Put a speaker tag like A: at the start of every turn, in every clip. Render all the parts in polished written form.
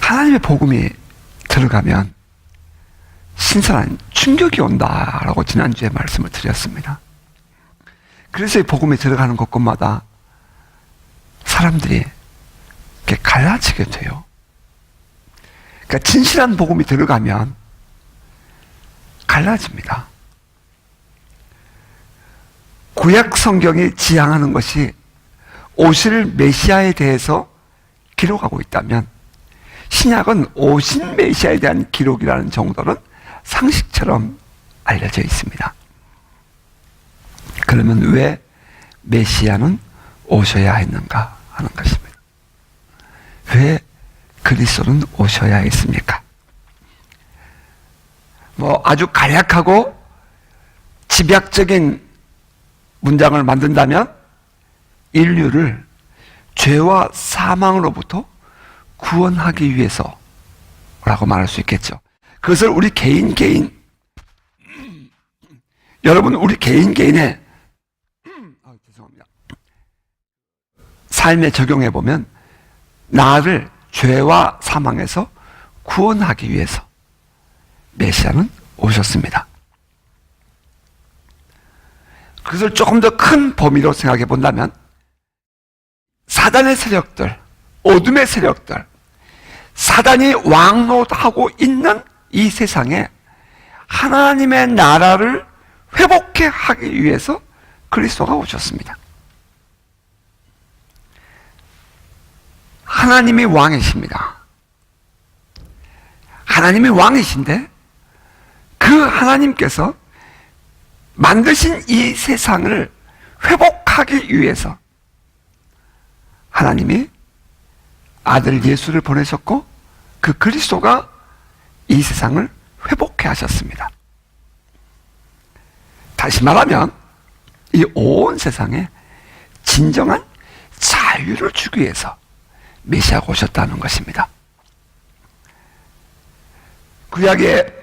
A: 하나님의 복음이 들어가면 신선한 충격이 온다라고 지난주에 말씀을 드렸습니다. 그래서 이 복음이 들어가는 곳곳마다 사람들이 이렇게 갈라지게 돼요. 그러니까 진실한 복음이 들어가면 갈라집니다. 구약 성경이 지향하는 것이 오실 메시아에 대해서 기록하고 있다면 신약은 오신 메시아에 대한 기록이라는 정도는 상식처럼 알려져 있습니다. 그러면 왜 메시아는 오셔야 했는가 하는 것입니다. 왜 그리스도는 오셔야 했습니까? 아주 간략하고 집약적인 문장을 만든다면 인류를 죄와 사망으로부터 구원하기 위해서라고 말할 수 있겠죠. 그것을 우리 개인 여러분 우리 개인의 죄송합니다. 삶에 적용해 보면 나를 죄와 사망에서 구원하기 위해서 메시아는 오셨습니다. 그것을 조금 더 큰 범위로 생각해 본다면 사단의 세력들, 어둠의 세력들, 사단이 왕노하고 있는 이 세상에 하나님의 나라를 회복해 하기 위해서 그리스도가 오셨습니다. 하나님이 왕이십니다. 하나님이 왕이신데 그 하나님께서 만드신 이 세상을 회복하기 위해서 하나님이 아들 예수를 보내셨고 그 그리스도가 이 세상을 회복해 하셨습니다. 다시 말하면 이 온 세상에 진정한 자유를 주기 위해서 메시아가 오셨다는 것입니다. 구약의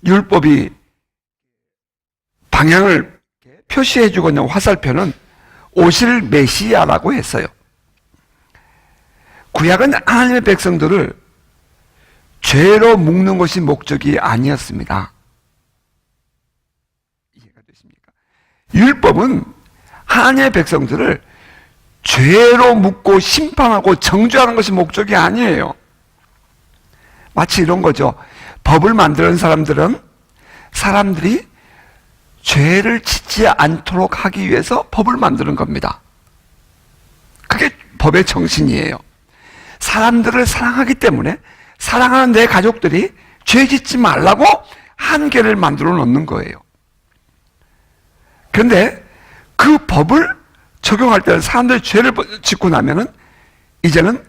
A: 율법이 방향을 표시해주고 있는 화살표는 오실 메시아라고 했어요. 구약은 하나님의 백성들을 죄로 묶는 것이 목적이 아니었습니다. 이해가 되십니까? 율법은 하나님의 백성들을 죄로 묶고 심판하고 정죄하는 것이 목적이 아니에요. 마치 이런 거죠. 법을 만드는 사람들은 사람들이 죄를 짓지 않도록 하기 위해서 법을 만드는 겁니다. 그게 법의 정신이에요. 사람들을 사랑하기 때문에 사랑하는 내 가족들이 죄 짓지 말라고 한계를 만들어 놓는 거예요. 그런데 그 법을 적용할 때는 사람들이 죄를 짓고 나면은 이제는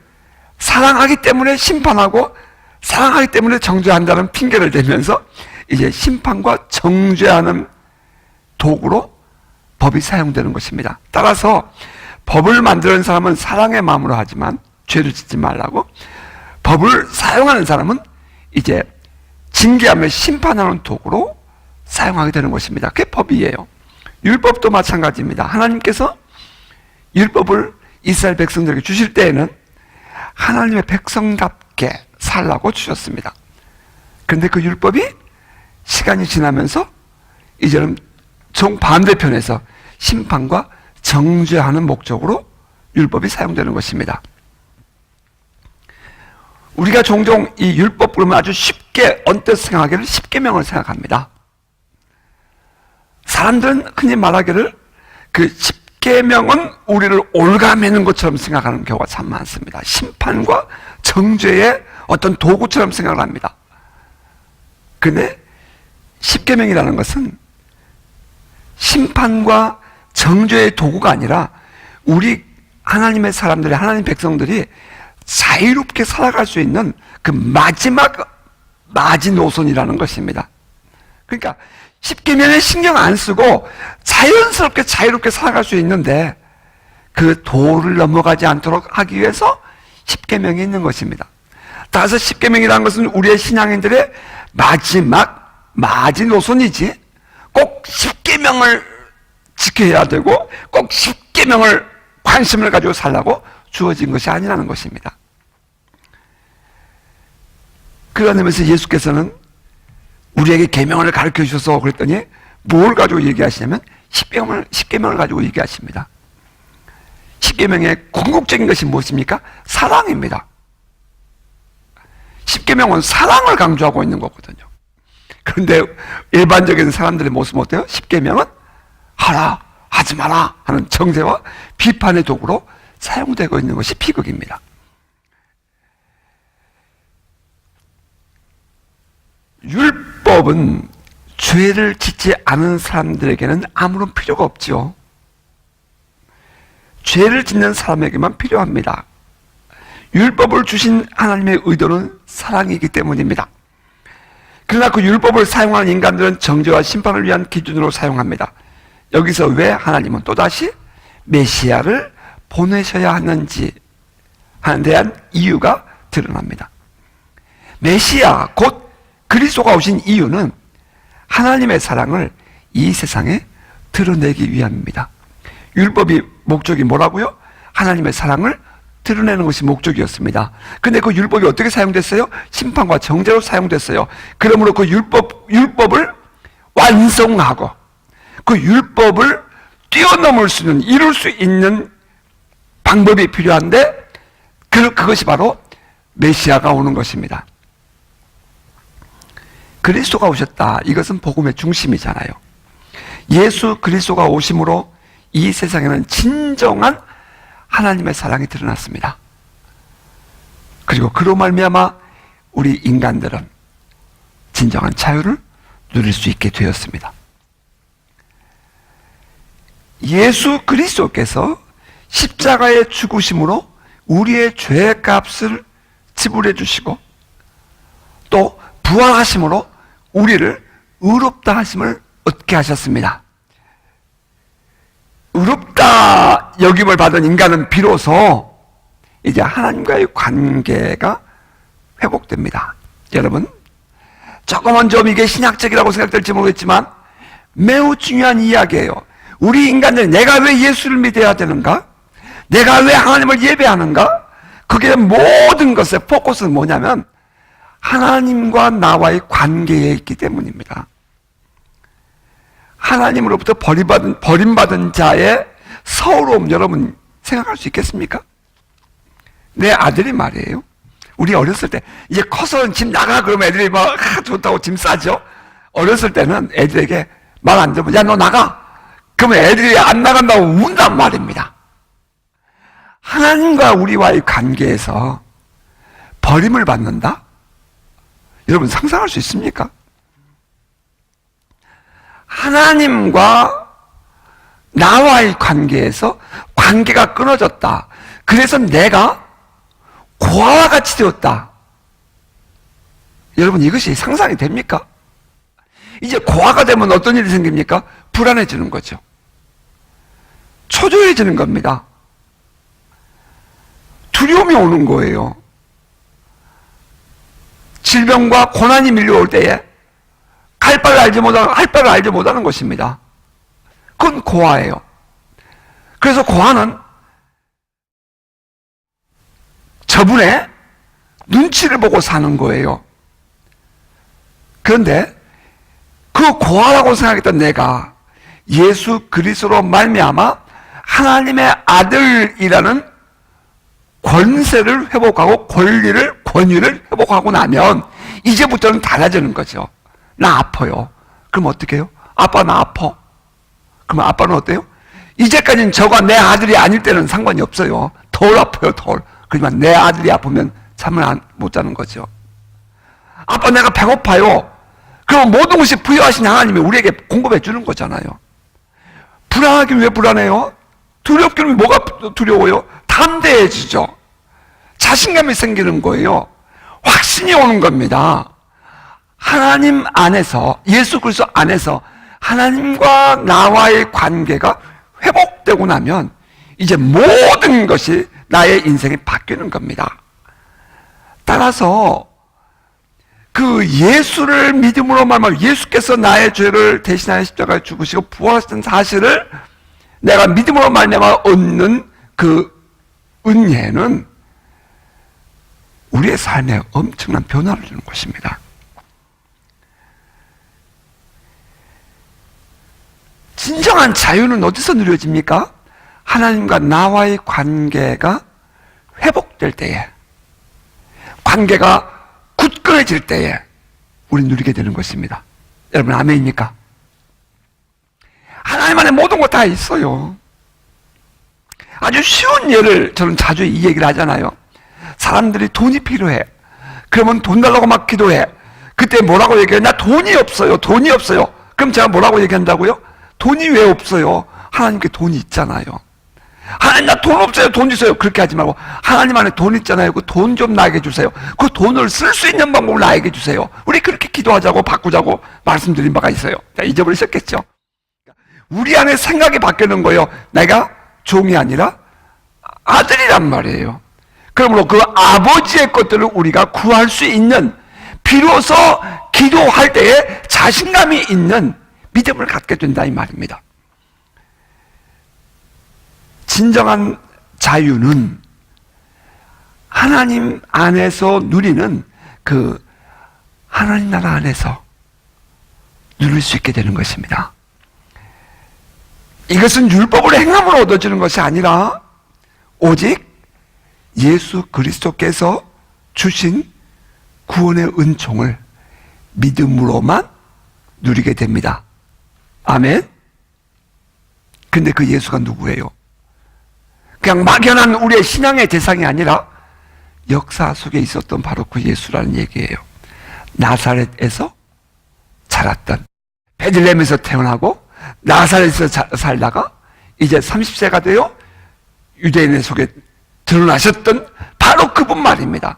A: 사랑하기 때문에 심판하고 사랑하기 때문에 정죄한다는 핑계를 대면서 이제 심판과 정죄하는 도구로 법이 사용되는 것입니다. 따라서 법을 만드는 사람은 사랑의 마음으로 하지만 죄를 짓지 말라고, 법을 사용하는 사람은 이제 징계하며 심판하는 도구로 사용하게 되는 것입니다. 그게 법이에요. 율법도 마찬가지입니다. 하나님께서 율법을 이스라엘 백성들에게 주실 때에는 하나님의 백성답게 살라고 주셨습니다. 그런데 그 율법이 시간이 지나면서 이제는 정반대편에서 심판과 정죄하는 목적으로 율법이 사용되는 것입니다. 우리가 종종 이 율법 그러면 아주 쉽게 언뜻 생각하기를 십계명을 생각합니다. 사람들은 흔히 말하기를 그 십계명은 우리를 올가매는 것처럼 생각하는 경우가 참 많습니다. 심판과 정죄의 어떤 도구처럼 생각을 합니다. 그런데 십계명이라는 것은 심판과 정죄의 도구가 아니라 우리 하나님의 사람들이, 하나님 백성들이 자유롭게 살아갈 수 있는 그 마지막 마지노선이라는 것입니다. 그러니까 십계명에 신경 안 쓰고 자연스럽게 자유롭게 살아갈 수 있는데 그 도를 넘어가지 않도록 하기 위해서 십계명이 있는 것입니다. 따라서 십계명이라는 것은 우리의 신앙인들의 마지막 마지노선이지 꼭 십계명을 지켜야 되고 꼭 십계명을 관심을 가지고 살라고 주어진 것이 아니라는 것입니다. 그러면서 예수께서는 우리에게 계명을 가르쳐 주셔서 그랬더니 뭘 가지고 얘기하시냐면 십계명을 가지고 얘기하십니다. 십계명의 궁극적인 것이 무엇입니까? 사랑입니다. 십계명은 사랑을 강조하고 있는 거거든요. 그런데 일반적인 사람들의 모습은 어때요? 십계명은 하라, 하지 마라 하는 정죄와 비판의 도구로 사용되고 있는 것이 비극입니다. 율법은 죄를 짓지 않은 사람들에게는 아무런 필요가 없죠. 죄를 짓는 사람에게만 필요합니다. 율법을 주신 하나님의 의도는 사랑이기 때문입니다. 그러나 그 율법을 사용하는 인간들은 정죄와 심판을 위한 기준으로 사용합니다. 여기서 왜 하나님은 또다시 메시아를 보내셔야 하는지 하는 대한 이유가 드러납니다. 메시아 곧 그리스도가 오신 이유는 하나님의 사랑을 이 세상에 드러내기 위함입니다. 율법이 목적이 뭐라고요? 하나님의 사랑을 드러내는 것이 목적이었습니다. 근데 그 율법이 어떻게 사용됐어요? 심판과 정죄로 사용됐어요. 그러므로 그 율법을 완성하고 그 율법을 뛰어넘을 수 있는, 이룰 수 있는 방법이 필요한데 그것이 바로 메시아가 오는 것입니다. 그리스도가 오셨다. 이것은 복음의 중심이잖아요. 예수 그리스도가 오심으로 이 세상에는 진정한 하나님의 사랑이 드러났습니다. 그리고 그로 말미암아 우리 인간들은 진정한 자유를 누릴 수 있게 되었습니다. 예수 그리스도께서 십자가의 죽으심으로 우리의 죄의 값을 지불해 주시고 또 부활하심으로 우리를 의롭다 하심을 얻게 하셨습니다. 의롭다 여김을 받은 인간은 비로소 이제 하나님과의 관계가 회복됩니다. 여러분, 조금은 좀 이게 신학적이라고 생각될지 모르겠지만 매우 중요한 이야기예요. 우리 인간들이 내가 왜 예수를 믿어야 되는가? 내가 왜 하나님을 예배하는가? 그게 모든 것의 포커스는 뭐냐면 하나님과 나와의 관계에 있기 때문입니다. 하나님으로부터 버림받은 자의 서러움, 여러분 생각할 수 있겠습니까? 내 아들이 말이에요. 우리 어렸을 때 이제 커서는 집 나가 그러면 애들이 막 좋다고 짐 싸죠. 어렸을 때는 애들에게 말 안 들으면 야 너 나가. 그러면 애들이 안 나간다고 운단 말입니다. 하나님과 우리와의 관계에서 버림을 받는다? 여러분 상상할 수 있습니까? 하나님과 나와의 관계에서 관계가 끊어졌다. 그래서 내가 고아와 같이 되었다. 여러분 이것이 상상이 됩니까? 이제 고아가 되면 어떤 일이 생깁니까? 불안해지는 거죠. 초조해지는 겁니다. 두려움이 오는 거예요. 질병과 고난이 밀려올 때에 할 바를 알지 못하는 것입니다. 그건 고아예요. 그래서 고아는 저분의 눈치를 보고 사는 거예요. 그런데 그 고아라고 생각했던 내가 예수 그리스도로 말미암아 하나님의 아들이라는 권세를 회복하고 권위를 회복하고 나면 이제부터는 달라지는 거죠. 나 아파요. 그럼 어떻게 해요? 아빠 나 아파. 그러면 아빠는 어때요? 이제까지는 저가 내 아들이 아닐 때는 상관이 없어요. 덜 아파요, 덜. 그렇지만 내 아들이 아프면 잠을 못 자는 거죠. 아빠 내가 배고파요. 그럼 모든 것이 부여하신 하나님이 우리에게 공급해 주는 거잖아요. 불안하긴 왜 불안해요? 두렵기는 뭐가 두려워요? 담대해지죠. 자신감이 생기는 거예요. 확신이 오는 겁니다. 하나님 안에서, 예수 그리스도 안에서 하나님과 나와의 관계가 회복되고 나면 이제 모든 것이 나의 인생이 바뀌는 겁니다. 따라서 그 예수를 믿음으로 말하면 예수께서 나의 죄를 대신하여 십자가에 죽으시고 부활하신 사실을 내가 믿음으로 말미암아 얻는 그 은혜는 우리의 삶에 엄청난 변화를 주는 것입니다. 진정한 자유는 어디서 누려집니까? 하나님과 나와의 관계가 회복될 때에, 관계가 굳건해질 때에 우리 누리게 되는 것입니다. 여러분 아멘입니까? 하나님 안에 모든 것 다 있어요. 아주 쉬운 예를 저는 자주 이 얘기를 하잖아요. 사람들이 돈이 필요해. 그러면 돈 달라고 막 기도해. 그때 뭐라고 얘기해요? 나 돈이 없어요. 돈이 없어요. 그럼 제가 뭐라고 얘기한다고요? 돈이 왜 없어요? 하나님께 돈이 있잖아요. 하나님 나 돈 없어요. 돈 주세요. 그렇게 하지 말고 하나님 안에 돈 있잖아요. 그 돈 좀 나에게 주세요. 그 돈을 쓸 수 있는 방법을 나에게 주세요. 우리 그렇게 기도하자고 바꾸자고 말씀드린 바가 있어요. 잊어버리셨겠죠? 우리 안에 생각이 바뀌는 거예요. 내가 종이 아니라 아들이란 말이에요. 그러므로 그 아버지의 것들을 우리가 구할 수 있는, 비로소 기도할 때에 자신감이 있는 믿음을 갖게 된다 이 말입니다. 진정한 자유는 하나님 안에서 누리는 그 하나님 나라 안에서 누릴 수 있게 되는 것입니다. 이것은 율법을 행함으로 얻어지는 것이 아니라 오직 예수 그리스도께서 주신 구원의 은총을 믿음으로만 누리게 됩니다. 아멘. 근데 그 예수가 누구예요? 그냥 막연한 우리의 신앙의 대상이 아니라 역사 속에 있었던 바로 그 예수라는 얘기예요. 나사렛에서 자랐던, 베들레헴에서 태어나고 나사렛에서 살다가 이제 30세가 되어 유대인의 속에 드러나셨던 바로 그분 말입니다.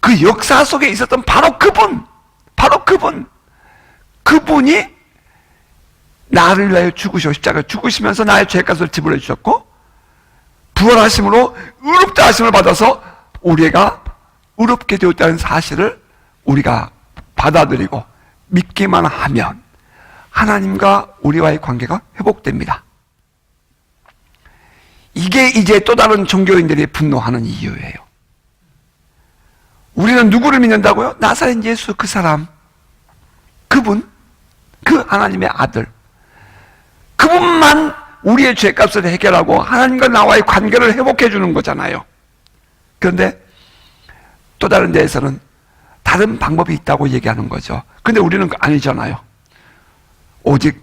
A: 그 역사 속에 있었던 바로 그분, 그분이 나를 위하여 죽으시고 십자가에 죽으시면서 나의 죄값을 지불해 주셨고, 부활하심으로 의롭다 하심을 받아서 우리가 의롭게 되었다는 사실을 우리가 받아들이고 믿기만 하면 하나님과 우리와의 관계가 회복됩니다. 이게 이제 또 다른 종교인들이 분노하는 이유예요. 우리는 누구를 믿는다고요? 나사렛 예수, 그 사람, 그분, 그 하나님의 아들, 그분만 우리의 죄값을 해결하고 하나님과 나와의 관계를 회복해 주는 거잖아요. 그런데 또 다른 데에서는 다른 방법이 있다고 얘기하는 거죠. 근데 우리는 아니잖아요. 오직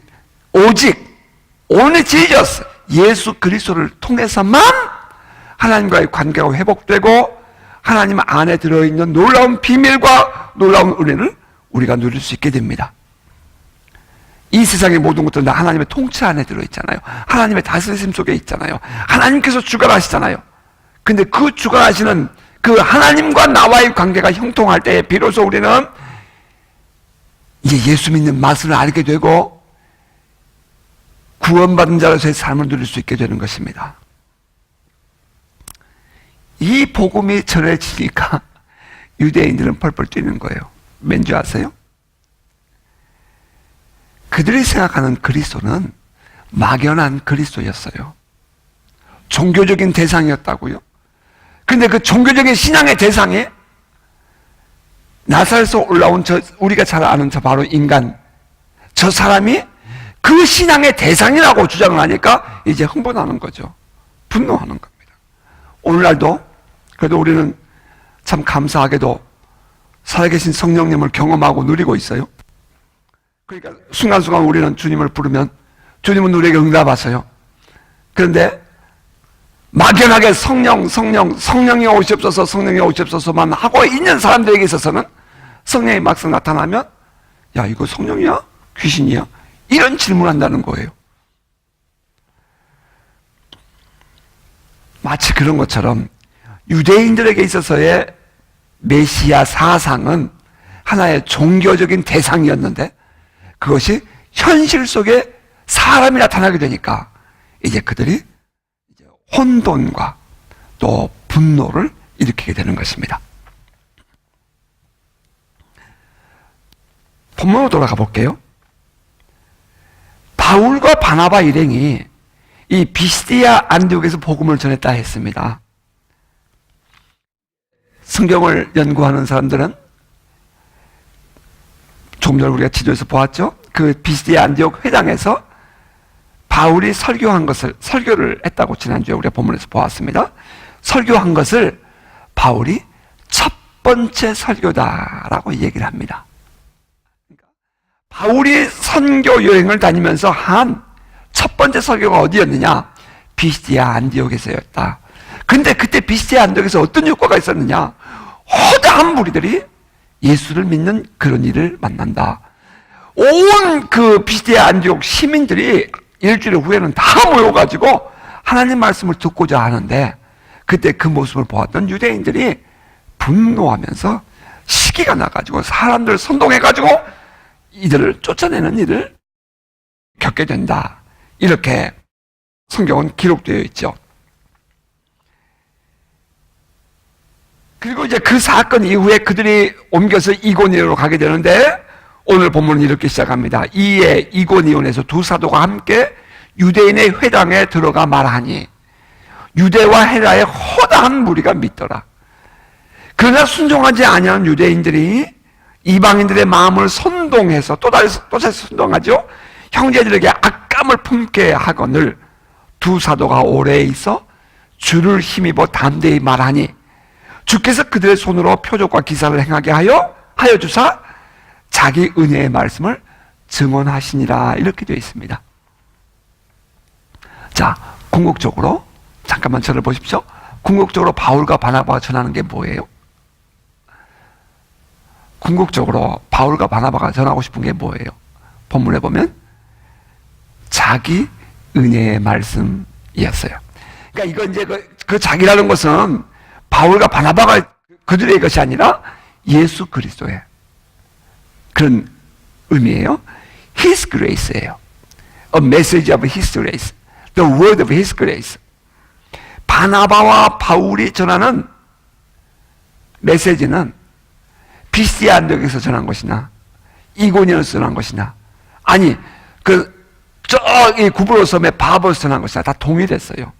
A: only Jesus, 예수 그리스도를 통해서만 하나님과의 관계가 회복되고 하나님 안에 들어있는 놀라운 비밀과 놀라운 은혜를 우리가 누릴 수 있게 됩니다. 이 세상의 모든 것들은 다 하나님의 통치 안에 들어있잖아요. 하나님의 다스림 속에 있잖아요. 하나님께서 주관하시잖아요. 근데 그 주관하시는 그 하나님과 나와의 관계가 형통할 때에 비로소 우리는 이제 예수 믿는 맛을 알게 되고 구원받은 자로서의 삶을 누릴 수 있게 되는 것입니다. 이 복음이 전해지니까 유대인들은 펄펄 뛰는 거예요. 왠지 아세요? 그들이 생각하는 그리스도는 막연한 그리스도였어요. 종교적인 대상이었다고요. 근데 그 종교적인 신앙의 대상이 나사렛에서 올라온 우리가 잘 아는 바로 인간, 저 사람이 그 신앙의 대상이라고 주장을 하니까 이제 흥분하는 거죠. 분노하는 겁니다. 오늘날도 그래도 우리는 참 감사하게도 살아계신 성령님을 경험하고 누리고 있어요. 그러니까 순간순간 우리는 주님을 부르면 주님은 우리에게 응답하세요. 그런데 막연하게 성령이 오시옵소서, 성령이 오시옵소서만 하고 있는 사람들에게 있어서는 성령이 막상 나타나면 야, 이거 성령이야? 귀신이야? 이런 질문한다는 거예요. 마치 그런 것처럼 유대인들에게 있어서의 메시아 사상은 하나의 종교적인 대상이었는데 그것이 현실 속에 사람이 나타나게 되니까 이제 그들이 혼돈과 또 분노를 일으키게 되는 것입니다. 본문으로 돌아가 볼게요. 바울과 바나바 일행이 이 비시디아 안디옥에서 복음을 전했다 했습니다. 성경을 연구하는 사람들은 조금 전에 우리가 지도에서 보았죠. 그 비시디아 안디옥 회당에서 바울이 설교를 했다고 지난주에 우리가 본문에서 보았습니다. 설교한 것을 바울이 첫 번째 설교다라고 얘기를 합니다. 바울이 선교 여행을 다니면서 한 첫 번째 설교가 어디였느냐? 비시디아 안디옥에서였다. 근데 그때 비시디아 안디옥에서 어떤 효과가 있었느냐? 허다한 무리들이 예수를 믿는 그런 일을 만난다. 온 그 비시디아 안디옥 시민들이 일주일 후에는 다 모여가지고 하나님 말씀을 듣고자 하는데, 그때 그 모습을 보았던 유대인들이 분노하면서 시기가 나가지고 사람들을 선동해가지고 이들을 쫓아내는 일을 겪게 된다. 이렇게 성경은 기록되어 있죠. 그리고 이제 그 사건 이후에 그들이 옮겨서 이고니온으로 가게 되는데, 오늘 본문은 이렇게 시작합니다. 이에 이고니온에서 두 사도가 함께 유대인의 회당에 들어가 말하니 유대와 헤라의 허다한 무리가 믿더라. 그러나 순종하지 아니하는 유대인들이 이방인들의 마음을 선동해서 또다시 선동하죠. 형제들에게 악감을 품게 하거늘 두 사도가 오래 있어 주를 힘입어 담대히 말하니 주께서 그들의 손으로 표적과 기사를 행하게 하여 주사 자기 은혜의 말씀을 증언하시니라. 이렇게 되어 있습니다. 자, 궁극적으로 잠깐만 저를 보십시오. 궁극적으로 바울과 바나바가 전하는 게 뭐예요? 궁극적으로 바울과 바나바가 전하고 싶은 게 뭐예요? 본문에 보면 자기 은혜의 말씀이었어요. 그러니까 이거 이제 그 자기라는 것은 바울과 바나바가 그들의 것이 아니라 예수 그리스도의 그런 의미예요. His grace예요. A message of His grace. The word of His grace. 바나바와 바울이 전하는 메시지는 비시디아 안디옥에서 전한 것이나 이고니온에서 전한 것이나 아니 저기 구브로 섬의 바보에서 전한 것이나 다 동일했어요.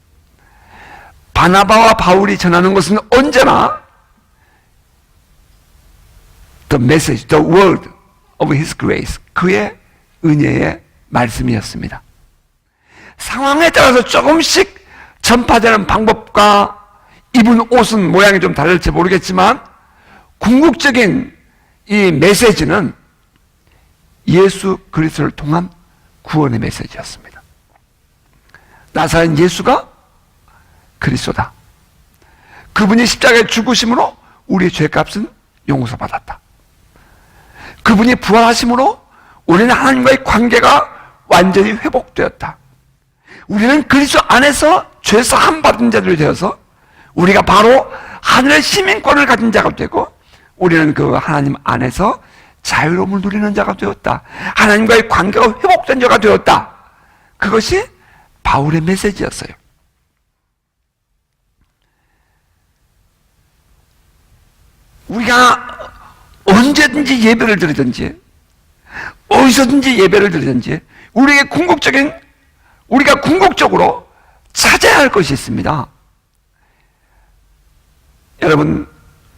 A: 바나바와 바울이 전하는 것은 언제나 the message, the word of His grace, 그의 은혜의 말씀이었습니다. 상황에 따라서 조금씩 전파되는 방법과 입은 옷은 모양이 좀 다를지 모르겠지만 궁극적인 이 메시지는 예수 그리스도를 통한 구원의 메시지였습니다. 나사렛 예수가 그리스도다. 그분이 십자가에 죽으심으로 우리의 죄값은 용서받았다. 그분이 부활하심으로 우리는 하나님과의 관계가 완전히 회복되었다. 우리는 그리스도 안에서 죄사함 받은 자들이 되어서 우리가 바로 하늘의 시민권을 가진 자가 되고 우리는 그 하나님 안에서 자유로움을 누리는 자가 되었다. 하나님과의 관계가 회복된 자가 되었다. 그것이 바울의 메시지였어요. 우리가 언제든지 예배를 드리든지 어디서든지 예배를 드리든지 우리가 궁극적으로 찾아야 할 것이 있습니다. 여러분,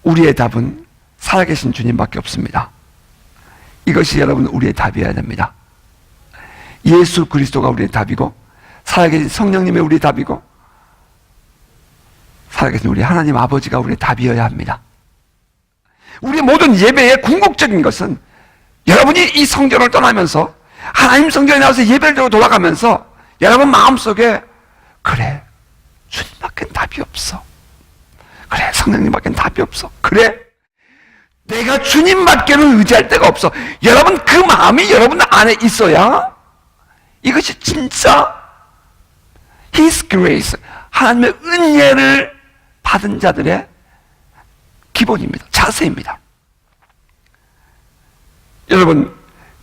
A: 우리의 답은 살아계신 주님밖에 없습니다. 이것이 여러분 우리의 답이어야 됩니다. 예수 그리스도가 우리의 답이고 살아계신 성령님이 우리의 답이고 살아계신 우리 하나님 아버지가 우리의 답이어야 합니다. 우리 모든 예배의 궁극적인 것은 여러분이 이 성전을 떠나면서 하나님 성전에 나와서 예배를 드리고 돌아가면서 여러분 마음속에 그래 주님밖엔 답이 없어. 그래 성령님밖엔 답이 없어. 그래 내가 주님밖에는 의지할 데가 없어. 여러분 그 마음이 여러분 안에 있어야 이것이 진짜 His grace, 하나님의 은혜를 받은 자들의 기본입니다. 자세입니다. 여러분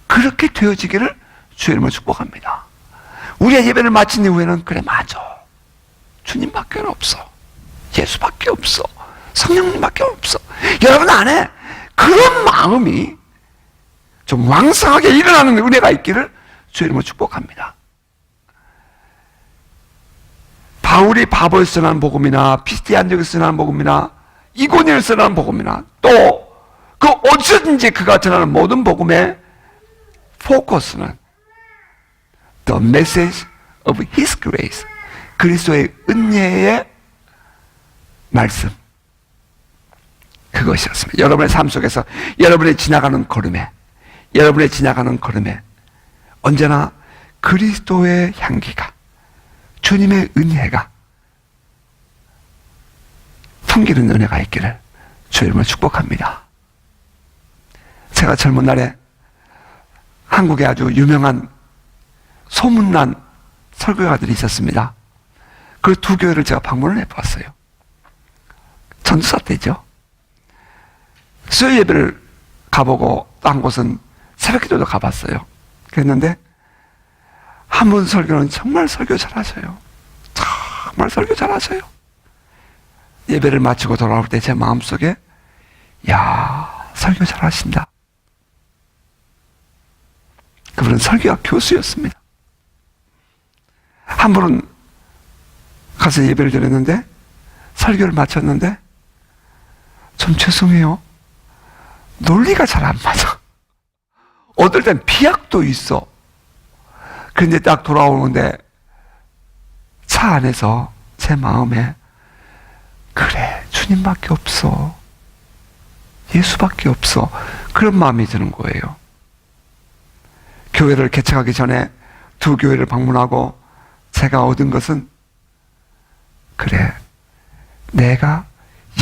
A: 그렇게 되어지기를 주의 이름으로 축복합니다. 우리의 예배를 마친 이후에는 그래 맞아. 주님밖에 없어. 예수밖에 없어. 성령님밖에 없어. 여러분 안에 그런 마음이 좀 왕성하게 일어나는 은혜가 있기를 주의 이름으로 축복합니다. 바울이 바보에서 전하는 복음이나 비시디아 안디옥에서 전하는 복음이나 이고니엘이 전하는 복음이나 또 그 어디서든지 그가 전하는 모든 복음의 포커스는 The message of His grace, 그리스도의 은혜의 말씀, 그것이었습니다. 여러분의 삶 속에서 여러분의 지나가는 걸음에 언제나 그리스도의 향기가, 주님의 은혜가 풍기는 은혜가 있기를 주의 이름으로 축복합니다. 제가 젊은 날에 한국에 아주 유명한 소문난 설교가들이 있었습니다. 그 두 교회를 제가 방문을 해봤어요. 전도사 때죠. 수요 예배를 가보고 또 한 곳은 새벽 기도도 가봤어요. 그랬는데 한 분 설교는 정말 설교 잘하셔요. 정말 설교 잘하셔요. 예배를 마치고 돌아올 때 제 마음속에 야, 설교 잘하신다. 그분은 설교학 교수였습니다. 한 분은 가서 예배를 드렸는데 설교를 마쳤는데 좀 죄송해요. 논리가 잘 안 맞아. 어떨 땐 비약도 있어. 그런데 딱 돌아오는데 차 안에서 제 마음에 그래, 주님밖에 없어. 예수밖에 없어. 그런 마음이 드는 거예요. 교회를 개척하기 전에 두 교회를 방문하고 제가 얻은 것은 그래, 내가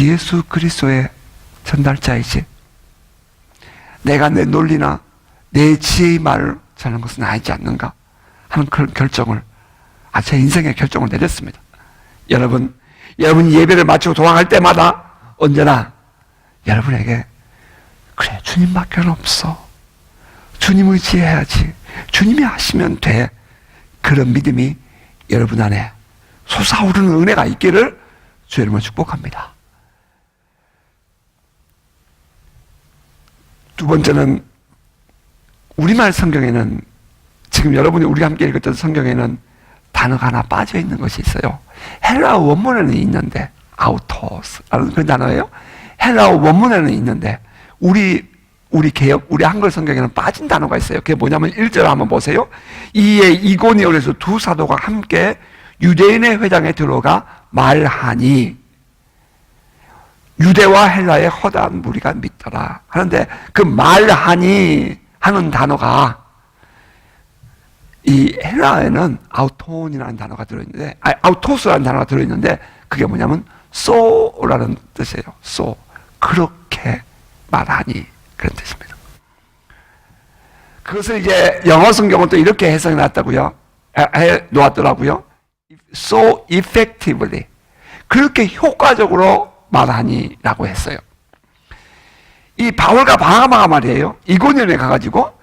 A: 예수 그리스도의 전달자이지, 내가 내 논리나 내 지혜의 말을 전하는 것은 아니지 않는가 하는 그런 결정을, 제 인생의 결정을 내렸습니다. 여러분이 예배를 마치고 돌아갈 때마다 언제나 여러분에게 그래, 주님밖에 없어. 주님 의지해야지. 주님이 하시면 돼. 그런 믿음이 여러분 안에 솟아오르는 은혜가 있기를 주의 이름으로 축복합니다. 두 번째는 우리말 성경에는, 지금 여러분이 우리가 함께 읽었던 성경에는 단어가 하나 빠져 있는 것이 있어요. 헬라어 원문에는 있는데, 아우토스라는 그 단어예요. 헬라어 원문에는 있는데 우리 개역, 우리 한글 성경에는 빠진 단어가 있어요. 그게 뭐냐면 1절 한번 보세요. 이에 이고니온에서 두 사도가 함께 유대인의 회당에 들어가 말하니 유대와 헬라의 허다한 무리가 믿더라 하는데, 그 말하니 하는 단어가 이 헬라어에는 아우톤이라는 단어가 들어있는데, 아우토스라는 단어가 들어있는데, 그게 뭐냐면 so라는 뜻이에요. so, 그렇게 말하니, 그런 뜻입니다. 그것을 이제 영어 성경은 또 이렇게 해석해 놨다고요. 해 놓았더라고요. So effectively, 그렇게 효과적으로 말하니라고 했어요. 이 바울과 바나바가 말이에요. 이고니온에 가가지고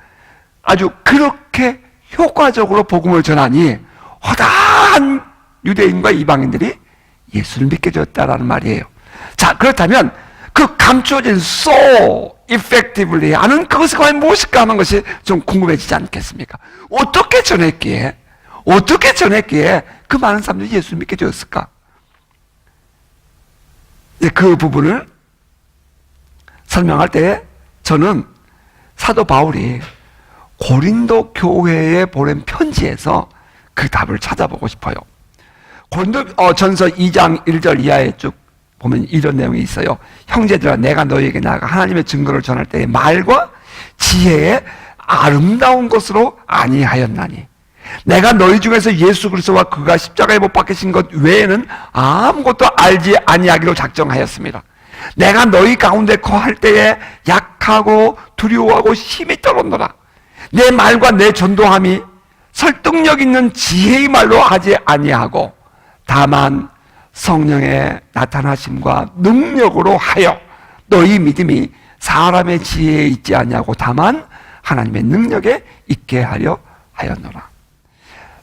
A: 아주 그렇게 효과적으로 복음을 전하니 허다한 유대인과 이방인들이 예수를 믿게 되었다라는 말이에요. 자, 그렇다면 그 감추어진 so effectively 하는 그것이 과연 무엇일까 하는 것이 좀 궁금해지지 않겠습니까? 어떻게 전했기에 그 많은 사람들이 예수를 믿게 되었을까? 그 부분을 설명할 때 저는 사도 바울이 고린도 교회에 보낸 편지에서 그 답을 찾아보고 싶어요. 고린도 전서 2장 1절 이하에 쭉 보면 이런 내용이 있어요. 형제들아, 내가 너희에게 나아가 하나님의 증거를 전할 때의 말과 지혜에 아름다운 것으로 아니하였나니, 내가 너희 중에서 예수 그리스도와 그가 십자가에 못 박히신 것 외에는 아무것도 알지 아니하기로 작정하였습니다. 내가 너희 가운데 거할 때에 약하고 두려워하고 힘이 떨어노라. 내 말과 내 전도함이 설득력 있는 지혜의 말로 하지 아니하고 다만 성령의 나타나심과 능력으로 하여 너희 믿음이 사람의 지혜에 있지 아니하고 다만 하나님의 능력에 있게 하려 하였노라.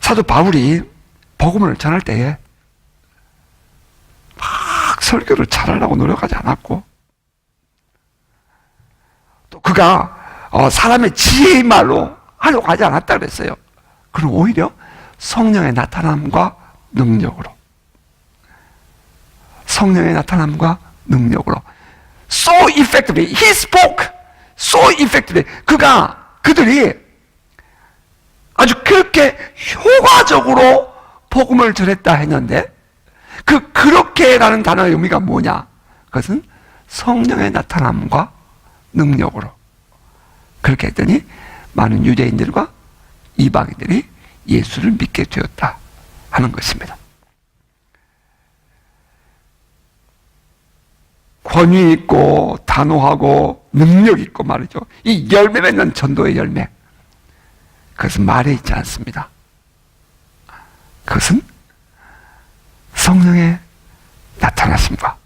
A: 사도 바울이 복음을 전할 때에 막 설교를 잘하려고 노력하지 않았고, 또 그가 사람의 지혜의 말로 하려고 하지 않았다 그랬어요. 그럼 오히려 성령의 나타남과 능력으로, 성령의 나타남과 능력으로. So effectively. He spoke. So effectively. 그들이 아주 그렇게 효과적으로 복음을 전했다 했는데, 그렇게라는 단어의 의미가 뭐냐? 그것은 성령의 나타남과 능력으로. 그렇게 했더니 많은 유대인들과 이방인들이 예수를 믿게 되었다 하는 것입니다. 권위 있고 단호하고 능력 있고 말이죠. 이 열매 맺는 전도의 열매, 그것은 말에 있지 않습니다. 그것은 성령의 나타나심과,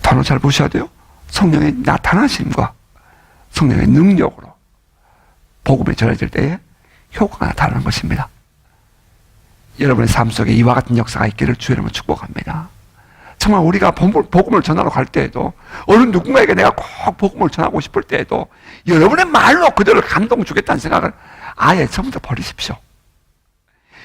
A: 단어 잘 보셔야 돼요. 성령의 나타나심과 성령의 능력으로 복음이 전해질 때에 효과가 나타나는 것입니다. 여러분의 삶 속에 이와 같은 역사가 있기를 주의 이름으로 축복합니다. 정말 우리가 복음을 전하러 갈 때에도, 어느 누군가에게 내가 꼭 복음을 전하고 싶을 때에도 여러분의 말로 그들을 감동 주겠다는 생각을 아예 처음부터 버리십시오.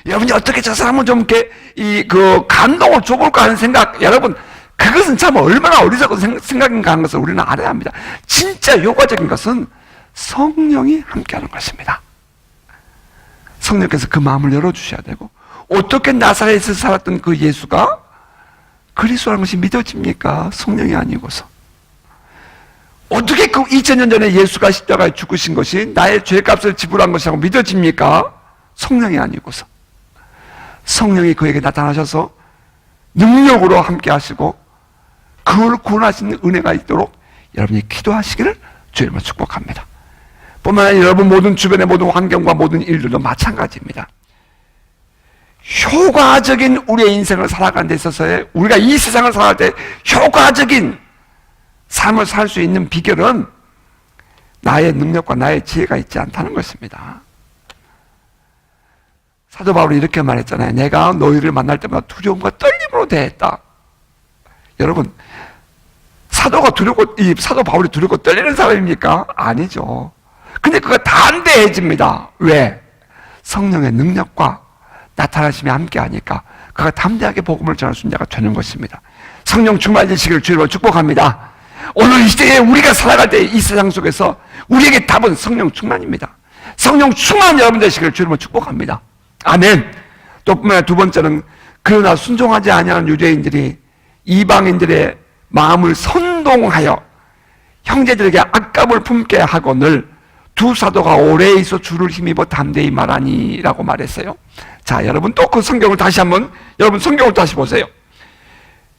A: 여러분이 어떻게 저 사람은 좀 이렇게 감동을 줘볼까 하는 생각, 여러분, 그것은 참 얼마나 어리석은 생각인가 하는 것을 우리는 알아야 합니다. 진짜 효과적인 것은 성령이 함께하는 것입니다. 성령께서 그 마음을 열어주셔야 되고, 어떻게 나사렛에서 살았던 그 예수가 그리스도라는 것이 믿어집니까? 성령이 아니고서. 어떻게 그 2000년 전에 예수가 십자가에 죽으신 것이 나의 죄값을 지불한 것이라고 믿어집니까? 성령이 아니고서. 성령이 그에게 나타나셔서 능력으로 함께 하시고 그걸 구원하시는 은혜가 있도록 여러분이 기도하시기를 주의 이름으로 축복합니다. 뿐만 아니라 여러분 모든 주변의 모든 환경과 모든 일들도 마찬가지입니다. 효과적인 우리의 인생을 살아가는 데 있어서의, 우리가 이 세상을 살아갈 때 효과적인 삶을 살 수 있는 비결은 나의 능력과 나의 지혜가 있지 않다는 것입니다. 사도 바울이 이렇게 말했잖아요. 내가 너희를 만날 때마다 두려움과 떨림으로 대했다. 여러분, 사도 바울이 두렵고 떨리는 사람입니까? 아니죠. 근데 그가 담대해집니다. 왜? 성령의 능력과 나타나심이 함께 하니까 그가 담대하게 복음을 전할 수 있는 자가 되는 것입니다. 성령 충만해지시기를 주님으로 축복합니다. 오늘 이 시대에 우리가 살아갈 때 이 세상 속에서 우리에게 답은 성령 충만입니다. 성령 충만 여러분 되시기를 주님으로 축복합니다. 아멘. 또 뿐만 아니라 두 번째는, 그러나 순종하지 아니하는 유대인들이 이방인들의 마음을 선동하여 형제들에게 악감을 품게 하거늘 두 사도가 오래 있어 주를 힘입어 담대히 말하니 라고 말했어요. 자, 여러분 또 그 성경을 다시 한번, 여러분 성경을 다시 보세요.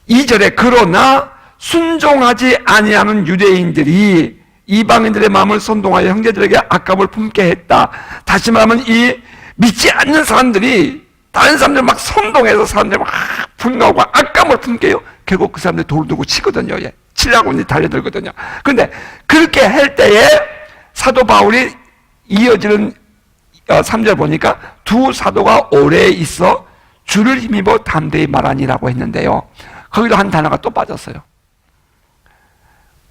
A: 2절에 그러나 순종하지 아니하는 유대인들이 이방인들의 마음을 선동하여 형제들에게 악감을 품게 했다. 다시 말하면 이 믿지 않는 사람들이 다른 사람들 막 선동해서 사람들 막 분노하고 악감을 품게 해요. 결국 그 사람들 돌을 두고 치거든요. 예. 치려고 이제 달려들거든요. 그런데 그렇게 할 때에 사도 바울이 이어지는 3절 보니까 두 사도가 오래 있어 주를 힘입어 담대히 말하니라고 했는데요. 거기도 한 단어가 또 빠졌어요.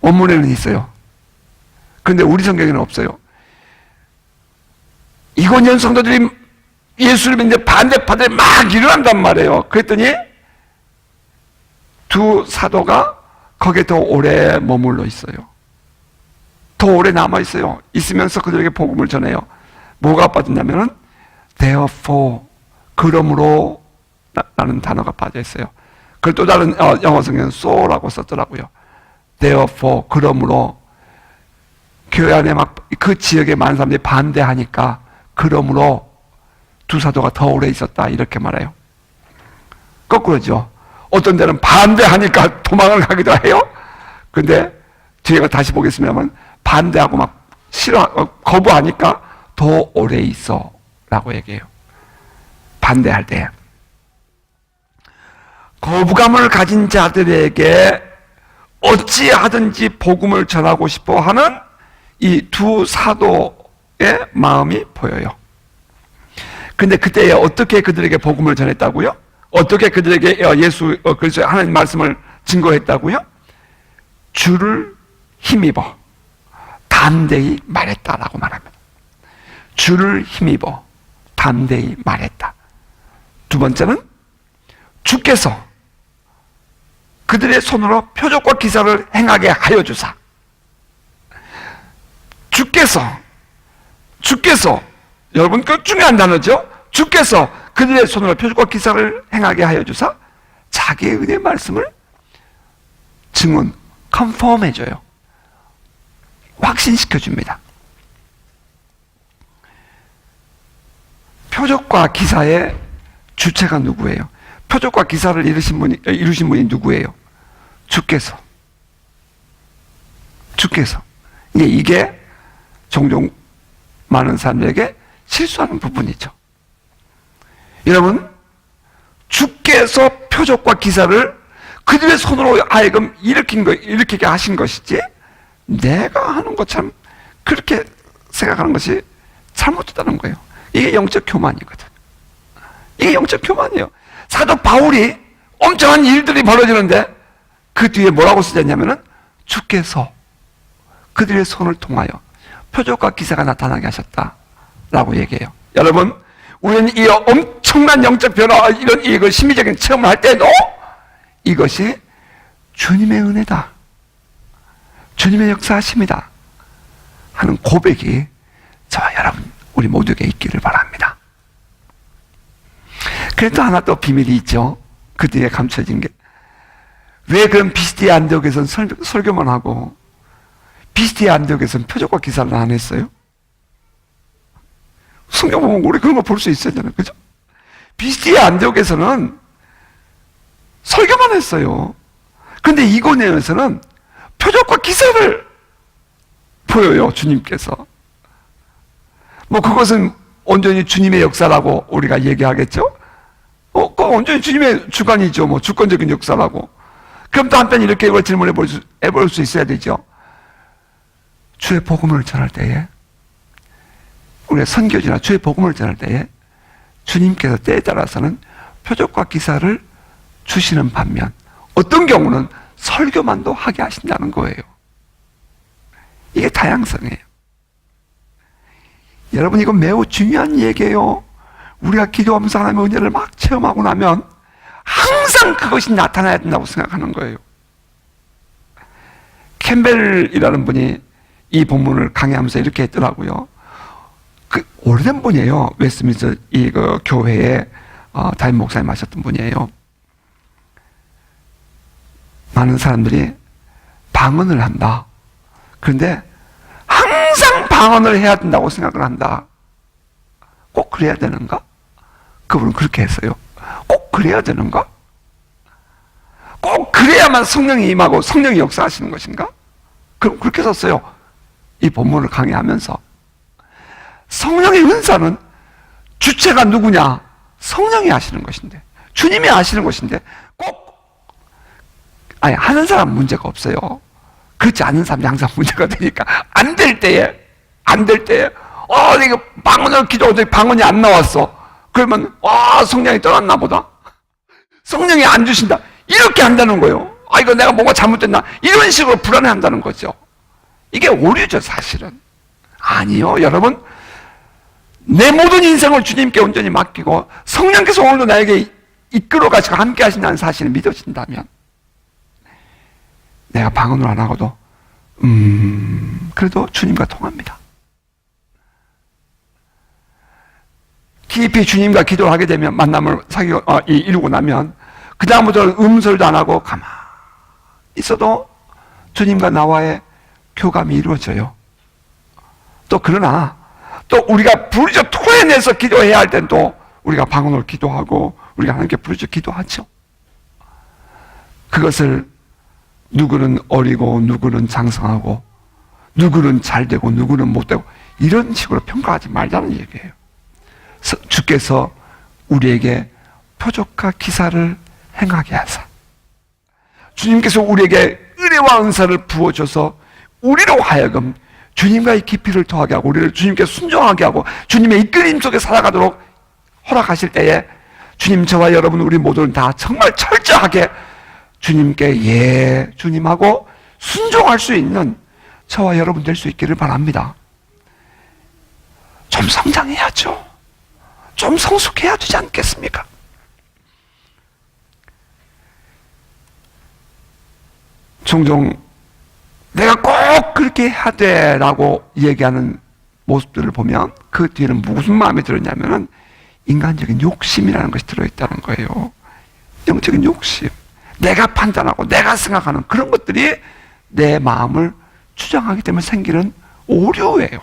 A: 원문에는 있어요. 그런데 우리 성경에는 없어요. 이곤현 성도들이 예수를 믿는데 반대파들이 막 일어난단 말이에요. 그랬더니 두 사도가 거기에 더 오래 머물러 있어요. 더 오래 남아 있어요. 있으면서 그들에게 복음을 전해요. 뭐가 빠졌냐면은 therefore, 그러므로 라는 단어가 빠져 있어요. 그걸 또 다른 영어 성경은 so라고 썼더라고요. therefore, 그러므로 교회 안에 막 그 지역에 많은 사람들이 반대하니까 그러므로 두 사도가 더 오래 있었다 이렇게 말해요. 거꾸로죠. 어떤 데는 반대하니까 도망을 가기도 해요. 근데 뒤에가 다시 보겠습니다만 반대하고 막 거부하니까 더 오래 있어 라고 얘기해요. 반대할 때 거부감을 가진 자들에게 어찌하든지 복음을 전하고 싶어 하는 이 두 사도의 마음이 보여요. 근데 그때에 어떻게 그들에게 복음을 전했다고요? 어떻게 그들에게 그리스도의 하나님 말씀을 증거했다고요? 주를 힘입어 담대히 말했다라고 말합니다. 주를 힘입어 담대히 말했다. 두 번째는 주께서 그들의 손으로 표적과 기사를 행하게 하여 주사. 주께서 여러분 그 중요한 단어죠. 주께서 그들의 손으로 표적과 기사를 행하게 하여 주사 자기의 은혜의 말씀을 증언, 컨펌 해줘요. 확신시켜 줍니다. 표적과 기사의 주체가 누구예요? 표적과 기사를 이루신 분이 누구예요? 주께서. 이게 종종 많은 사람들에게 실수하는 부분이죠. 여러분, 주께서 표적과 기사를 그들의 손으로 하여금 일으키게 하신 것이지, 내가 하는 것처럼 그렇게 생각하는 것이 잘못됐다는 거예요. 이게 영적 교만이거든. 이게 영적 교만이에요. 사도 바울이 엄청난 일들이 벌어지는데 그 뒤에 뭐라고 쓰셨냐면은 주께서 그들의 손을 통하여 표적과 기사가 나타나게 하셨다라고 얘기해요. 여러분, 우리는 이 엄청난 영적 변화, 이걸 심리적인 체험을 할 때도 이것이 주님의 은혜다, 주님의 역사하심이다 하는 고백이 저와 여러분 우리 모두에게 있기를 바랍니다. 그래도 하나 또 비밀이 있죠. 그 뒤에 감춰진 게, 왜 그럼 비스디아 안디옥에서는 설교만 하고 비스디아 안디옥에서는 표적과 기사를 안 했어요? 성경 보면 우리 그런 거 볼 수 있었잖아요. 그죠? 비스디아 안디옥에서는 설교만 했어요. 근데 이고니온에서는 표적과 기사를 보여요, 주님께서. 뭐 그것은 온전히 주님의 역사라고 우리가 얘기하겠죠? 그건 온전히 주님의 주관이죠. 뭐 주권적인 역사라고. 그럼 또 한편 이렇게 질문해 볼 수 있어야 되죠. 주의 복음을 전할 때에, 우리가 선교지나 주의 복음을 전할 때에 주님께서 때에 따라서는 표적과 기사를 주시는 반면 어떤 경우는 설교만도 하게 하신다는 거예요. 이게 다양성이에요. 여러분, 이건 매우 중요한 얘기예요. 우리가 기도하면서 하나님의 은혜를 막 체험하고 나면 항상 그것이 나타나야 된다고 생각하는 거예요. 캠벨이라는 분이 이 본문을 강의하면서 이렇게 했더라고요. 그 오래된 분이에요. 웨스트민스터 그 교회에 담임 목사님 하셨던 분이에요. 많은 사람들이 방언을 한다. 그런데 항상 방언을 해야 된다고 생각을 한다. 꼭 그래야 되는가? 그분은 그렇게 했어요. 꼭 그래야 되는가? 꼭 그래야만 성령이 임하고 성령이 역사하시는 것인가? 그럼 그렇게 썼어요. 이 본문을 강의하면서. 성령의 은사는 주체가 누구냐? 성령이 하시는 것인데, 주님이 하시는 것인데, 하는 사람은 문제가 없어요. 그렇지 않은 사람이 항상 문제가 되니까, 안 될 때에, 이거 방언을 기도하더니 방언이 안 나왔어. 그러면, 성령이 떠났나 보다. 성령이 안 주신다. 이렇게 한다는 거예요. 이거 내가 뭔가 잘못됐나. 이런 식으로 불안해 한다는 거죠. 이게 오류죠, 사실은. 아니요, 여러분. 내 모든 인생을 주님께 온전히 맡기고 성령께서 오늘도 나에게 이끌어 가시고 함께 하신다는 사실을 믿어진다면, 내가 방언을 안 하고도 그래도 주님과 통합니다. 깊이 주님과 기도를 하게 되면, 만남을 이루고 나면 그 다음부터는 음설도 안 하고 가만히 있어도 주님과 나와의 교감이 이루어져요. 또 그러나 또 우리가 부르짖어 토해내서 기도해야 할 땐 또 우리가 방언으로 기도하고 우리가 하나님께 부르짖어 기도하죠. 그것을 누구는 어리고 누구는 장성하고 누구는 잘되고 누구는 못되고 이런 식으로 평가하지 말자는 얘기예요. 주께서 우리에게 표적과 기사를 행하게 하사, 주님께서 우리에게 은혜와 은사를 부어줘서 우리로 하여금 주님과의 깊이를 더하게 하고 우리를 주님께 순종하게 하고 주님의 이끌림 속에 살아가도록 허락하실 때에, 주님, 저와 여러분 우리 모두는 다 정말 철저하게 주님께 주님하고 순종할 수 있는 저와 여러분 될 수 있기를 바랍니다. 좀 성장해야죠. 좀 성숙해야 되지 않겠습니까? 종종 내가 꼭 그렇게 해야 돼 라고 얘기하는 모습들을 보면 그 뒤에는 무슨 마음이 들었냐면은 인간적인 욕심이라는 것이 들어있다는 거예요. 영적인 욕심. 내가 판단하고 내가 생각하는 그런 것들이 내 마음을 주장하기 때문에 생기는 오류예요.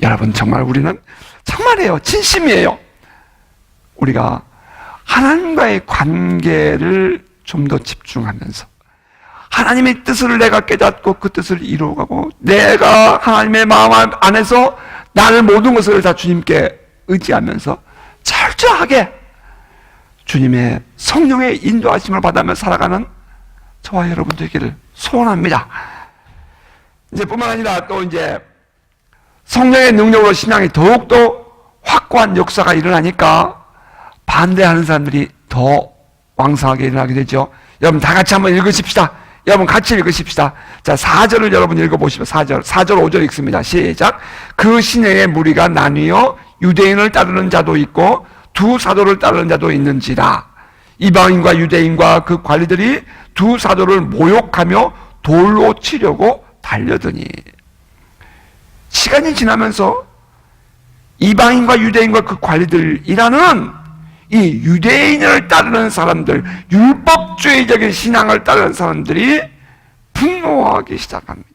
A: 여러분, 정말 우리는 정말이에요. 진심이에요. 우리가 하나님과의 관계를 좀 더 집중하면서 하나님의 뜻을 내가 깨닫고 그 뜻을 이루어가고 내가 하나님의 마음 안에서 나를 모든 것을 다 주님께 의지하면서 철저하게 주님의 성령의 인도하심을 받으며 살아가는 저와 여러분 되기를 소원합니다. 이제 뿐만 아니라 또 이제 성령의 능력으로 신앙이 더욱더 확고한 역사가 일어나니까 반대하는 사람들이 더 왕성하게 일어나게 되죠. 여러분 다 같이 한번 읽으십시다. 여러분 같이 읽으십시다. 자, 4절을 여러분 읽어보시면 4절 5절 읽습니다. 시작. 그 시내에 무리가 나뉘어 유대인을 따르는 자도 있고 두 사도를 따르는 자도 있는지라. 이방인과 유대인과 그 관리들이 두 사도를 모욕하며 돌로 치려고 달려드니. 시간이 지나면서 이방인과 유대인과 그 관리들이라는 이 유대인을 따르는 사람들, 율법주의적인 신앙을 따르는 사람들이 분노하기 시작합니다.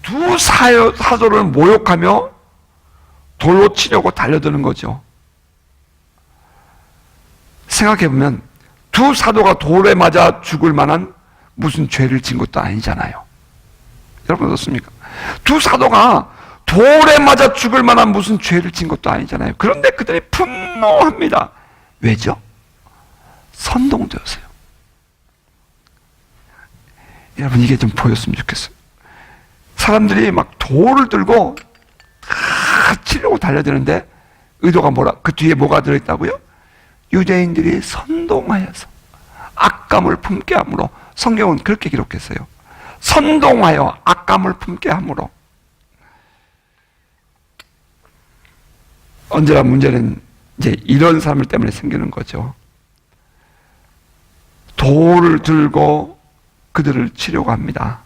A: 두 사도를 모욕하며 돌로 치려고 달려드는 거죠. 생각해보면 두 사도가 돌에 맞아 죽을 만한 무슨 죄를 진 것도 아니잖아요. 여러분 어떻습니까? 두 사도가 돌에 맞아 죽을 만한 무슨 죄를 진 것도 아니잖아요. 그런데 그들이 분노합니다. 왜죠? 선동되었어요. 여러분 이게 좀 보였으면 좋겠어요. 사람들이 막 돌을 들고 다 치려고 달려드는데 의도가 뭐라? 그 뒤에 뭐가 들어있다고요? 유대인들이 선동하여서 악감을 품게 함으로. 성경은 그렇게 기록했어요. 선동하여 악감을 품게 함으로. 언제나 문제는 이제 이런 사람들 때문에 생기는 거죠. 돌을 들고 그들을 치려고 합니다.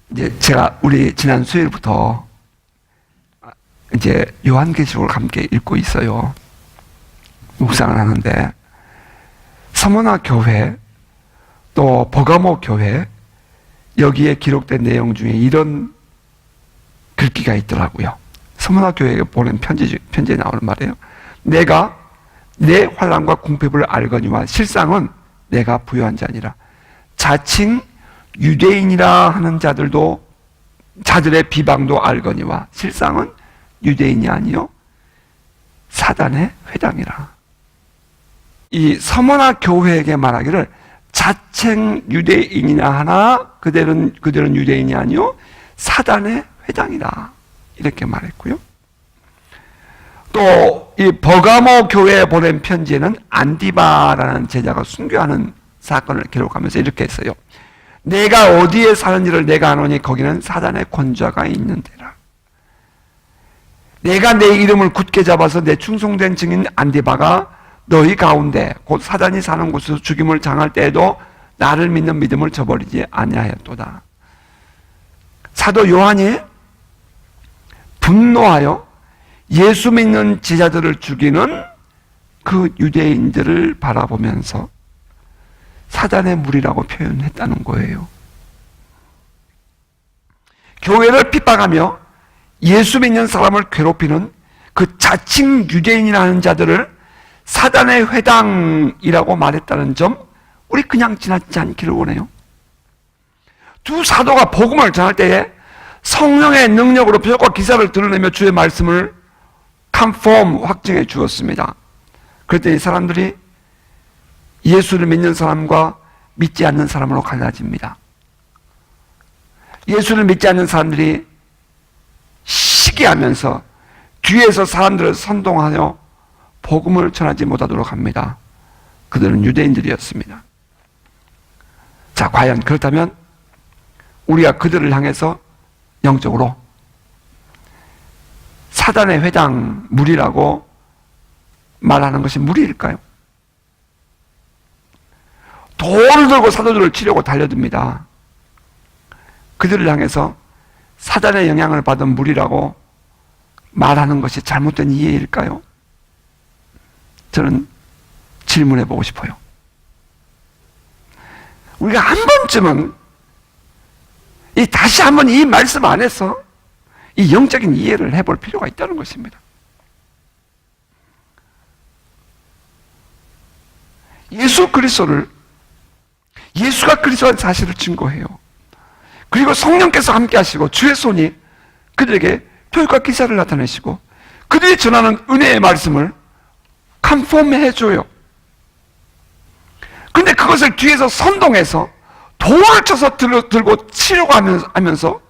A: 이제 제가 우리 지난 수요일부터 이제 요한계시록을 함께 읽고 있어요. 묵상을 하는데 서머나 교회 또 버가모 교회 여기에 기록된 내용 중에 이런 글귀가 있더라고요. 서머나 교회에 보낸 편지에 나오는 말이에요. 내가 내 환난과 궁핍을 알거니와 실상은 내가 부유한 자니라. 자칭 유대인이라 하는 자들의 비방도 알거니와 실상은 유대인이 아니요 사단의 회당이라. 이 서머나 교회에게 말하기를 자칭 유대인이나 하나 그들은 유대인이 아니요 사단의 회당이다 이렇게 말했고요. 또 이 버가모 교회에 보낸 편지에는 안디바라는 제자가 순교하는 사건을 기록하면서 이렇게 했어요. 내가 어디에 사는지를 내가 아노니 거기는 사단의 권좌가 있는 데라. 내가 내 이름을 굳게 잡아서 내 충성된 증인 안디바가 너희 가운데 곧 사단이 사는 곳에서 죽임을 당할 때에도 나를 믿는 믿음을 저버리지 아니하였도다. 사도 요한이 분노하여 예수 믿는 제자들을 죽이는 그 유대인들을 바라보면서 사단의 무리라고 표현했다는 거예요. 교회를 핍박하며 예수 믿는 사람을 괴롭히는 그 자칭 유대인이라는 자들을 사단의 회당이라고 말했다는 점 우리 그냥 지나치지 않기를 원해요. 두 사도가 복음을 전할 때에 성령의 능력으로 표적과 기사를 드러내며 주의 말씀을 컨펌 확증해 주었습니다. 그랬더니 사람들이 예수를 믿는 사람과 믿지 않는 사람으로 갈라집니다. 예수를 믿지 않는 사람들이 시기하면서 뒤에서 사람들을 선동하여 복음을 전하지 못하도록 합니다. 그들은 유대인들이었습니다. 자, 과연 그렇다면 우리가 그들을 향해서 영적으로 사단의 회당 무리라고 말하는 것이 무리일까요? 돌을 들고 사도들을 치려고 달려듭니다. 그들을 향해서 사단의 영향을 받은 무리라고 말하는 것이 잘못된 이해일까요? 저는 질문해 보고 싶어요. 우리가 한 번쯤은 다시 한번 이 말씀 안에서 이 영적인 이해를 해볼 필요가 있다는 것입니다. 예수 그리스도를, 예수가 그리스도라는 사실을 증거해요. 그리고 성령께서 함께 하시고 주의 손이 그들에게 표적과 기사를 나타내시고 그들이 전하는 은혜의 말씀을 컨펌해 줘요. 근데 그것을 뒤에서 선동해서 돌을 쳐서 들고 치려고 하면서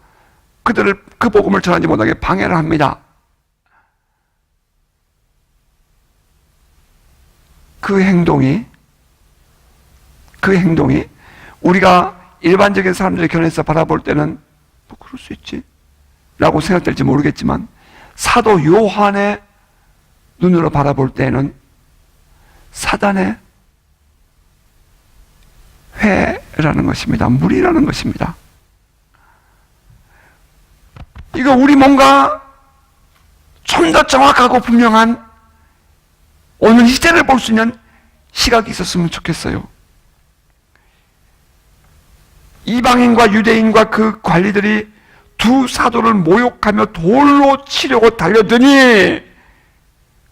A: 그들을 그 복음을 전하지 못하게 방해를 합니다. 그 행동이 우리가 일반적인 사람들의 견해에서 바라볼 때는 뭐 그럴 수 있지 라고 생각될지 모르겠지만 사도 요한의 눈으로 바라볼 때는 사단의 회라는 것입니다. 무리라는 것입니다. 이거 우리 뭔가 좀 더 정확하고 분명한 오늘 시대를 볼 수 있는 시각이 있었으면 좋겠어요. 이방인과 유대인과 그 관리들이 두 사도를 모욕하며 돌로 치려고 달려드니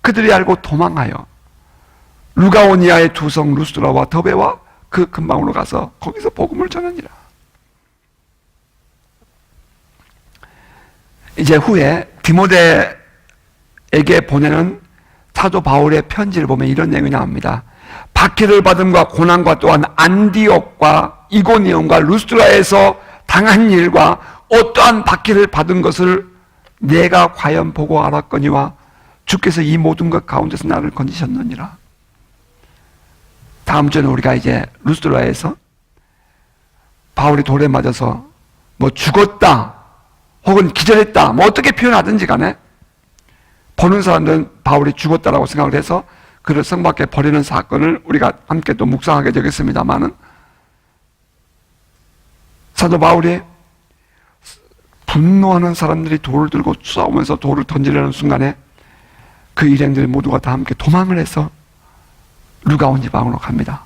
A: 그들이 알고 도망하여 루가오니아의 두 성 루스드라와 더베와 그 근방으로 가서 거기서 복음을 전하니라. 이제 후에 디모데에게 보내는 사도 바울의 편지를 보면 이런 내용이 나옵니다. 박해를 받음과 고난과 또한 안디옥과 이고니온과 루스드라에서 당한 일과 어떠한 박해를 받은 것을 내가 과연 보고 알았거니와 주께서 이 모든 것 가운데서 나를 건지셨느니라. 다음 주에는 우리가 이제 루스드라에서 바울이 돌에 맞아서 뭐 죽었다 혹은 기절했다 뭐 어떻게 표현하든지 간에 보는 사람들은 바울이 죽었다라고 생각을 해서 그를 성 밖에 버리는 사건을 우리가 함께 또 묵상하게 되겠습니다만은 사도 바울이 분노하는 사람들이 돌을 들고 싸우면서 돌을 던지려는 순간에 그 일행들이 모두가 다 함께 도망을 해서 루가온 지방으로 갑니다.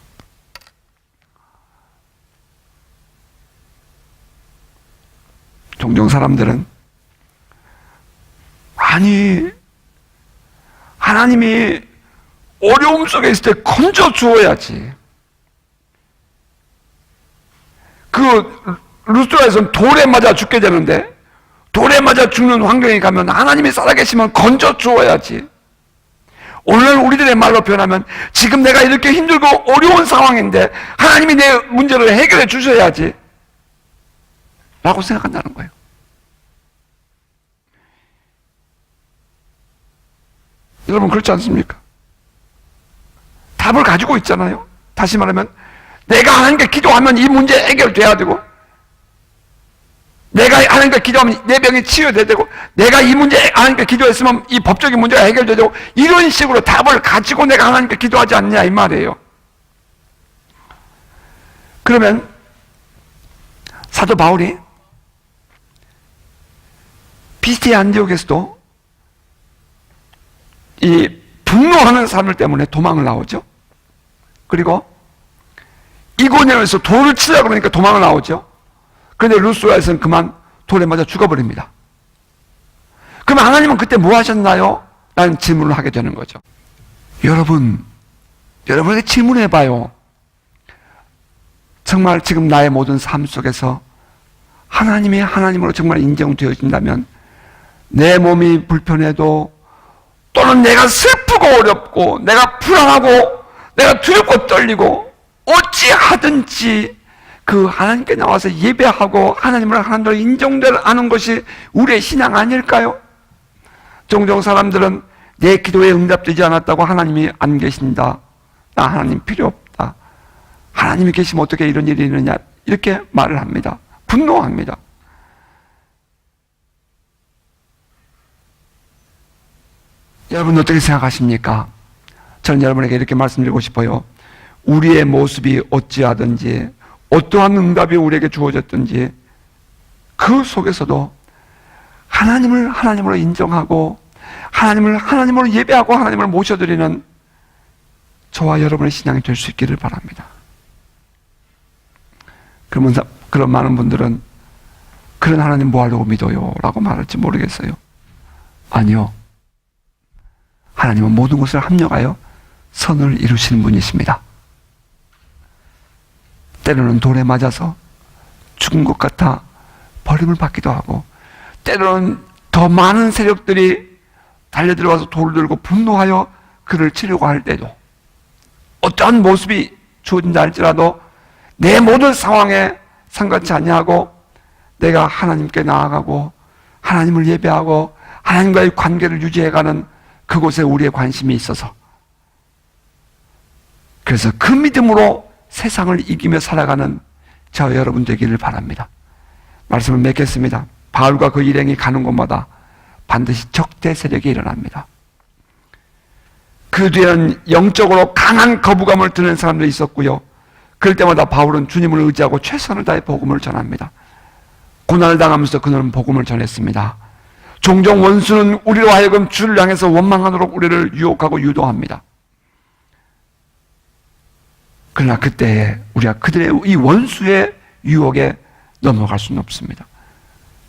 A: 종종 사람들은 아니 하나님이 어려움 속에 있을 때 건져 주어야지. 그 루스드라에서는 돌에 맞아 죽게 되는데 돌에 맞아 죽는 환경에 가면 하나님이 살아계시면 건져 주어야지. 오늘 우리들의 말로 표현하면 지금 내가 이렇게 힘들고 어려운 상황인데 하나님이 내 문제를 해결해 주셔야지 라고 생각한다는 거예요. 여러분 그렇지 않습니까? 답을 가지고 있잖아요. 다시 말하면 내가 하나님께 기도하면 이 문제 해결돼야 되고 내가 하나님께 기도하면 내 병이 치유돼야 되고 내가 이 문제 하나님께 기도했으면 이 법적인 문제가 해결되고 이런 식으로 답을 가지고 내가 하나님께 기도하지 않냐 이 말이에요. 그러면 사도 바울이 비스티아 안디옥에서도 이 분노하는 사람들 때문에 도망을 나오죠. 그리고 이고니온에서 돌을 치려고 그러니까 도망을 나오죠. 그런데 루스드라에서는 그만 돌에 맞아 죽어버립니다. 그럼 하나님은 그때 뭐 하셨나요? 라는 질문을 하게 되는 거죠. 여러분에게 질문해봐요. 정말 지금 나의 모든 삶 속에서 하나님이 하나님으로 정말 인정되어진다면 내 몸이 불편해도 또는 내가 슬프고 어렵고 내가 불안하고 내가 두렵고 떨리고 어찌하든지 그 하나님께 나와서 예배하고 하나님을 하나님으로 인정되는 것이 우리의 신앙 아닐까요? 종종 사람들은 내 기도에 응답되지 않았다고 하나님이 안 계신다. 나 하나님 필요 없다. 하나님이 계시면 어떻게 이런 일이 있느냐 이렇게 말을 합니다. 분노합니다. 여러분 어떻게 생각하십니까? 저는 여러분에게 이렇게 말씀드리고 싶어요. 우리의 모습이 어찌하든지 어떠한 응답이 우리에게 주어졌든지 그 속에서도 하나님을 하나님으로 인정하고 하나님을 하나님으로 예배하고 하나님을 모셔드리는 저와 여러분의 신앙이 될 수 있기를 바랍니다. 그런 많은 분들은 그런 하나님 뭐 하려고 믿어요? 라고 말할지 모르겠어요. 아니요. 하나님은 모든 것을 합력하여 선을 이루시는 분이십니다. 때로는 돌에 맞아서 죽은 것 같아 버림을 받기도 하고, 때로는 더 많은 세력들이 달려들어와서 돌을 들고 분노하여 그를 치려고 할 때도, 어떠한 모습이 주어진다 할지라도 내 모든 상황에 상관치 아니하고 내가 하나님께 나아가고 하나님을 예배하고 하나님과의 관계를 유지해가는 그곳에 우리의 관심이 있어서, 그래서 그 믿음으로 세상을 이기며 살아가는 저 여러분 되기를 바랍니다. 말씀을 맺겠습니다. 바울과 그 일행이 가는 곳마다 반드시 적대 세력이 일어납니다. 그 뒤에는 영적으로 강한 거부감을 드는 사람들이 있었고요. 그럴 때마다 바울은 주님을 의지하고 최선을 다해 복음을 전합니다. 고난을 당하면서 그는 복음을 전했습니다. 종종 원수는 우리로 하여금 주를 향해서 원망하도록 우리를 유혹하고 유도합니다. 그러나 그때에 우리가 그들의 이 원수의 유혹에 넘어갈 수는 없습니다.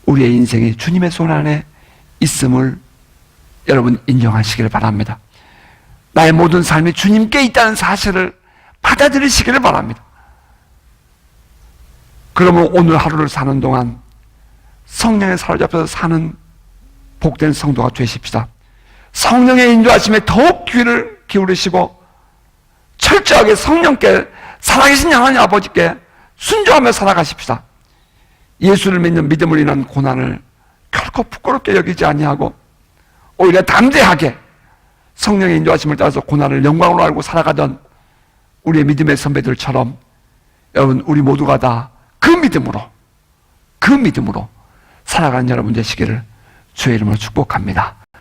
A: 우리의 인생이 주님의 손 안에 있음을 여러분 인정하시기를 바랍니다. 나의 모든 삶이 주님께 있다는 사실을 받아들이시기를 바랍니다. 그러면 오늘 하루를 사는 동안 성령에 사로잡혀서 사는 복된 성도가 되십시다. 성령의 인도하심에 더욱 귀를 기울이시고 철저하게 성령께, 살아계신 하나님 아버지께 순종하며 살아가십시다. 예수를 믿는 믿음을 인한 고난을 결코 부끄럽게 여기지 아니하고 오히려 담대하게 성령의 인도하심을 따라서 고난을 영광으로 알고 살아가던 우리의 믿음의 선배들처럼, 여러분 우리 모두가 다 그 믿음으로 살아가는 여러분 되시기를 주의 이름으로 축복합니다.